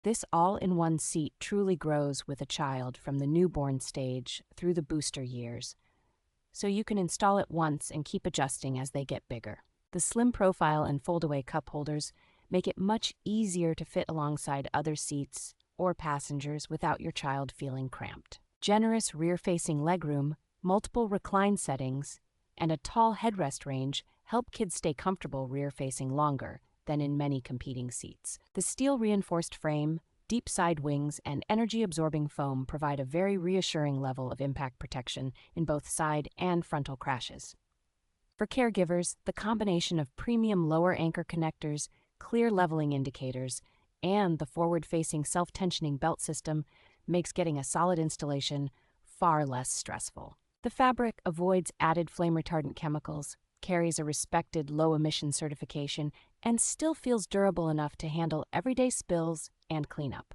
This all-in-one seat truly grows with a child from the newborn stage through the booster years, so you can install it once and keep adjusting as they get bigger. The slim profile and foldaway cup holders make it much easier to fit alongside other seats or passengers without your child feeling cramped. Generous rear-facing legroom, multiple recline settings, and a tall headrest range help kids stay comfortable rear-facing longer than in many competing seats. The steel-reinforced frame, deep side wings, and energy-absorbing foam provide a very reassuring level of impact protection in both side and frontal crashes. For caregivers, the combination of premium lower anchor connectors, clear leveling indicators, and the forward-facing self-tensioning belt system makes getting a solid installation far less stressful. The fabric avoids added flame retardant chemicals, carries a respected low-emission certification, and still feels durable enough to handle everyday spills and cleanup.